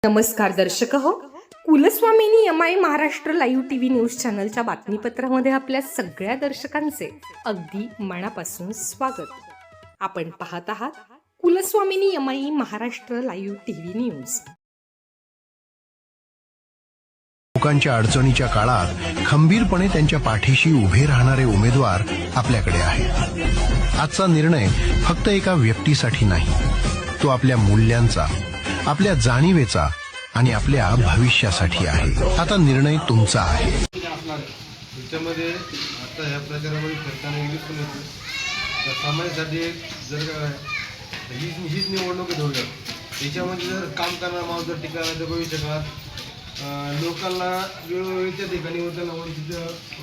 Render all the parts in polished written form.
नमस्कार दर्शक हो, Kulswamini MI Maharashtra live TV news चॅनलच्या बातमीपत्रामध्ये आपल्या सगळ्या दर्शकांचे अगदी मनापासून स्वागत. आपण पाहत आहात Kulswamini MI Maharashtra live TV news. लोकांच्या अडचणीच्या काळात खंबीरपणे त्यांच्या पाठीशी उभे राहणारे उमेदवार आपल्याकडे आहेत. आजचा निर्णय फक्त एका व्यक्तीसाठी नाही, तो आपल्या मूल्यांचा, आपल्या जाणीवेचा आणि आपल्या भविष्यासाठी आहे. आता निर्णय तुमचा आहे. त्याच्यामध्ये आता ह्या प्रचारामध्ये फिरताना इंग्लिश पण येते. तर समाजासाठी जर का हीच निवडणूक आहे थोडक्यात, त्याच्यामध्ये जर काम करणार माणूस जर टिकाला तर भविष्य काळात लोकांना वेळोवेळी त्या ठिकाणी होतं तिथं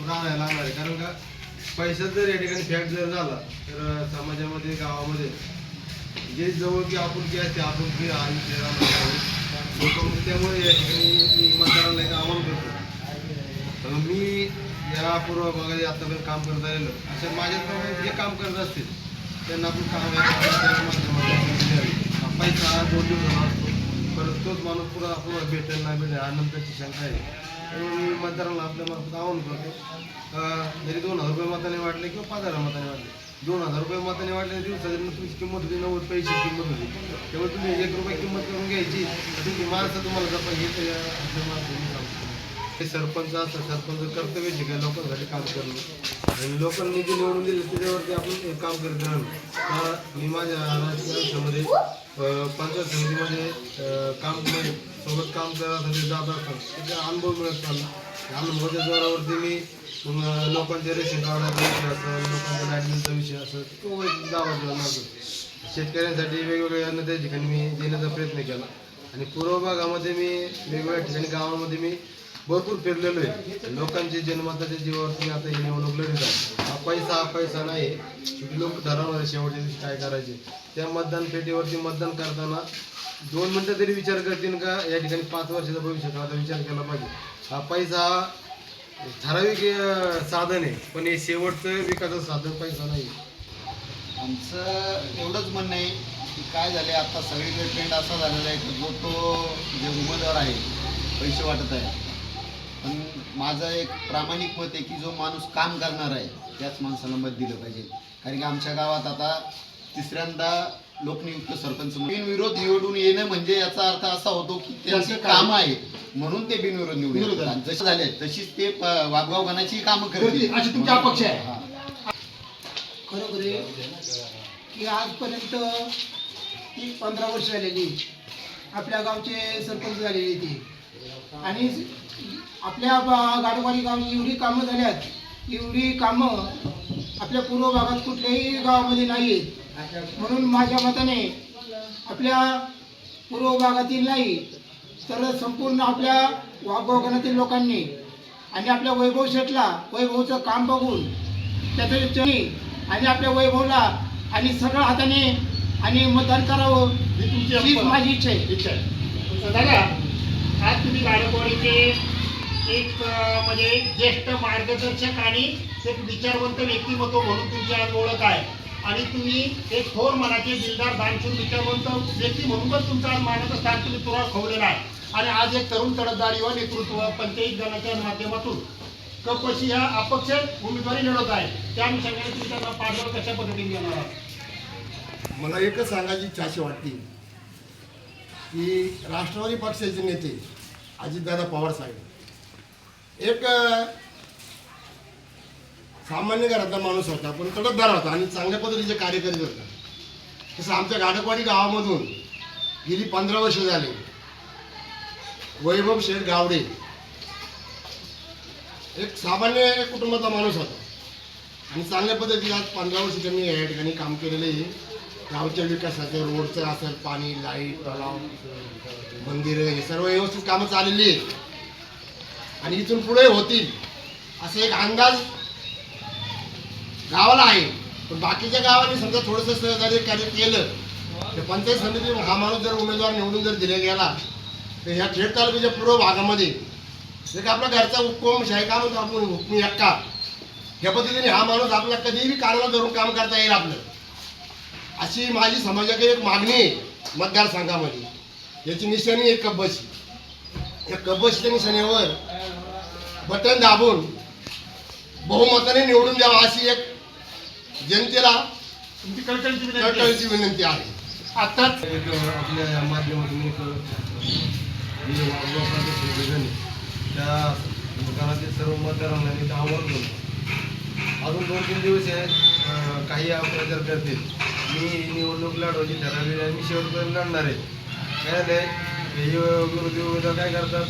राहायला लागणार आहे. कारण का पैसा जर या ठिकाणी फॅक्ट जर झाला तर समाजामध्ये गावामध्ये जे जवळ की आपुलकी असते, आपुलकी आणि लोक, त्यामुळे या ठिकाणी मतदारांना एक आव्हान करतो. मी या पूर्व भागात आतापर्यंत काम करत आलेलं, अशा माझ्याप्रमाणे जे काम करत असतील त्यांना आपण काम पैसा 2 दिवसाला असतो, परत तोच माणूस पुरा आपल्याला भेटेल नाही भेटेल हा नंतरची शंका आहे. त्यामुळे मी मतदारांना आपल्या मार्फत आव्हान करतो, जरी 2000 रुपये मताने वाटले किंवा 5000 मताने वाटले, 2000 रुपये मताने वाटले दिवसाची तुमची किंमत होती 90 पैसे किंमत होती. त्यामुळे तुम्ही 1 रुपये किंमत करून घ्यायची, तुमची माणसं तुम्हाला जपा हे ते सरपंच असं सरपंच कर्तव्य जे काय लोकांसाठी काम करणं आणि लोकांनी जे निवडून दिले त्याच्यावरती आपण काम करत राहणं. मी माझ्या राजकीय आयुष्यामध्ये पंचायत समितीमध्ये काम सोबत काम करण्यासाठी जात असताना त्याचा अनुभव मिळत चालला. अनुभवाच्या जोरावरती मी लोकांचे रेशन कार्डाचा विषय असेल, लोकांच्या लाईटबिलचा विषय असेल, तो एक गावात माझं शेतकऱ्यांसाठी वेगवेगळे अन्न त्या ठिकाणी मी देण्याचा प्रयत्न केला. आणि पूर्व भागामध्ये मी वेगवेगळ्या ठिकाणी गावामध्ये मी भरपूर फिरलेलो आहे. लोकांचे जन्मताच्या जीवावरती आता ही निवडणूक लढत आहे. हा पैसा नाही, लोक ठरवणार शेवटच्या दिवशी काय करायचे. त्या मतदान पेटीवरती मतदान करताना 2 मिनटं तरी विचार करतील का या ठिकाणी 5 वर्षाचा भविष्याचा विचार केला पाहिजे. हा पैसा ठराविक साधन आहे, पण हे शेवटचं विकासाचं साधन पैसा नाही. आमचं एवढंच म्हणणं आहे की काय झाले आता सगळीकडे ट्रेंड असा झालेला आहे की तो जे उमेदवार आहे पैसे वाटत आहे, पण माझं एक प्रामाणिक मत आहे की जो माणूस काम करणार आहे त्याच माणसाला मत दिलं पाहिजे. कारण की आमच्या गावात आता 3ऱ्यांदा लोकनियुक्त सरपंच बिनविरोध निवडून येणं म्हणजे याचा अर्थ असा होतो की त्यांचं काम आहे म्हणून ते बिनविरोध निवडून येतात. जसे झाले तशीच ते वाघगाव गणाची कामं करतील अशी तुमची अपेक्षा आहे. खरोखर की आजपर्यंत ती 15 वर्ष झालेली आपल्या गावचे सरपंच झालेले ते, आणि आपल्या गाडोगाडी गावची एवढी कामं झाल्यात, एवढी कामं आपल्या पूर्व भागात कुठल्याही गावामध्ये नाही आहेत. म्हणून माझ्या मताने आपल्या पूर्व भागातील नाही तर संपूर्ण आपल्या वाघगाव गणातील लोकांनी आणि आपल्या वैभव शेठला वैभवचं काम बघून त्याचं आणि आपल्या वैभवला आणि सगळं हाताने आणि मतदान करावं हीच माझी इच्छा आहे. दादा, आज तुम्ही गाडकवाडीचे एक म्हणजे ज्येष्ठ मार्गदर्शक आणि एक विचारवंत व्यक्तिमत्व म्हणून तुमची आज ओळख आहे, आणि तुम्ही एक थोर मनाचे दिलदार दानशूर विचारवंत व्यक्ती म्हणून पण तुमचं आज मानाचं स्थान तुम्ही तुरा खवलेलं आहे. आणि आज एक तरुण तडफदार युवा नेतृत्व पंचायत दलाच्या माध्यमातून कपशी ह्या अपक्ष उमेदवारी लढवत आहे. त्या अनुषंगाने तुम्ही त्यांना पाठबळ कशा पद्धतीने देणार आहात? मला एकच सांगायची इच्छा अशी वाटते की राष्ट्रवादी पक्षाचे नेते अजितदादा पवार साहेब एक सामान्य घरातला माणूस होता, पण तडफदार होता आणि चांगल्या पद्धतीचे कार्य करीत होता. तसं आमच्या गाडकवाडी गावामधून गेली 15 वर्ष झाले वैभव शेठ गावडे एक सामान्य कुटुंबाचा माणूस होता आणि चांगल्या पद्धतीने आज 15 वर्ष त्यांनी या ठिकाणी काम केलेलं आहे. गावच्या विकासाचं, रोडचं असेल, पाणी, लाईट, तलाव, मंदिरं, हे सर्व व्यवस्थित कामं चाललेली आहेत आणि इथून पुढे होतील असं एक अंदाज गावाला आहे. पण बाकीच्या गावांनी समजा थोडंसं सहकार्य कार्य केलं तर पंचायत समिती हा माणूस जर उमेदवार निवडून जर दिला गेला तर ह्या खेड तालुक्याच्या पूर्व भागामध्ये एक आपला घरचा हुकुमशाही काम होतो, आपण हुकमी हक्का या पद्धतीने हा माणूस आपला कधीही कानाला धरून काम करता येईल आपलं, अशी माझी समाजाकडे एक मागणी आहे मतदारसंघामध्ये. याची निशाणी आहे कब्बशी. या कब्बशीच्या निशाण्यावर बटन दाबून बहुमताने निवडून द्यावा अशी एक जनतेला तुमची कळकळीची विनंती आहे. कळकळीची विनंती आहे. आताच एक आपल्या या माध्यमातून एक लोकांचे संवेदन आहे. त्या दुकानातील सर्व मतदारांना मी आव्हान करतो. अजून 2-3 दिवस आहे, काही प्रचार करतील. मी ही निवडणूक लढवायची ठरवलेली आहे. मी शेवटपर्यंत लढणार आहे. काय नाही हे विरोधी उमेदवार काय करतात,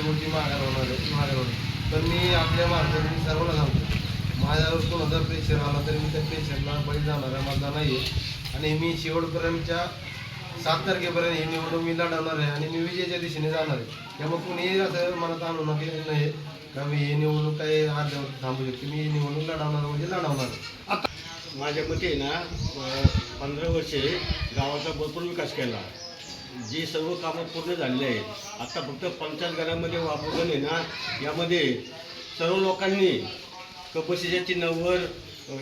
मोठी माघार होणार पण मी आपल्या मार्फत मी सर्वांना सांगतो, माझ्यावर कोणाचा प्रेशर आला तरी मी त्या प्रेशरला बळी जाणार आहे, माझा नाही आहे. आणि मी शेवटपर्यंतच्या 7 तारखेपर्यंत ही निवडणूक मी लढवणार आहे आणि मी विजयाच्या दिशेने जाणार आहे. त्यामुळे कुणीही असं मनात आणू नये नाही का मी ही निवडणूक काही अर्ध्यावर थांबू शकते. मी ही निवडणूक लढवणार म्हणजे लढवणार. माझ्या मते ना 15 वर्षे गावाचा भरपूर विकास केला. जी सर्व कामं पूर्ण झालेली आहेत. आता फक्त पंचायत घरामध्ये वापरून आहे ना, यामध्ये सर्व लोकांनी कपशीच्या चिन्हावर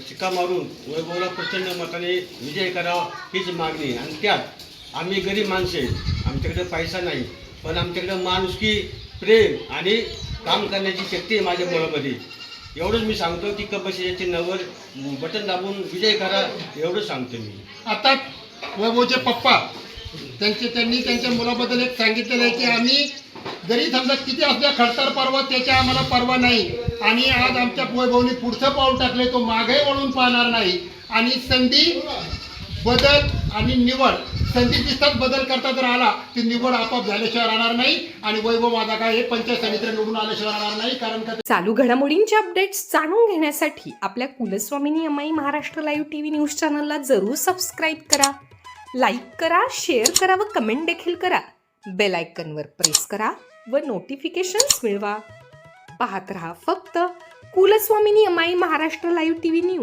शिक्का मारून वैभवला प्रचंड मताने विजय करावा हीच मागणी. आणि त्यात आम्ही गरीब माणसे, आमच्याकडे पैसा नाही, पण आमच्याकडे माणुसकी, प्रेम आणि काम करण्याची शक्ती आहे माझ्या मुलामध्ये. एवढंच मी सांगतो की कपशीच्या चिन्हावर बटन दाबून विजय करा, एवढंच सांगतो मी. आता वैभवचे पप्पा त्यांनी त्यांच्या मुलाबद्दल एक सांगितलेलं आहे की आम्ही जरी समजा किती असल्या खडतर पर्व त्याच्या आम्हाला पर्वा नाही. आणि आज आमच्या वैभवने पुढचं पाऊल टाकले, तो मागे वळून पाहणार नाही. आणि संधी बदल आणि निवड, संधी दिसतात बदल करता जर आला ती निवड आपोआप झाल्याशिवाय राहणार नाही. आणि वैभव माझा काय हे पंचायत समितीला निवडून आल्याशिवाय राहणार नाही. कारण का चालू घडामोडींचे अपडेट्स जाणून घेण्यासाठी आपल्या Kulswamini MI Maharashtra live TV news चॅनलला जरूर सबस्क्राईब करा, लाईक करा, शेअर करा व कमेंट देखील करा. बेल आयकॉनवर प्रेस करा व नोटिफिकेशन्स मिळवा. पाहत रहा फक्त Kulswamini MI Maharashtra live TV news.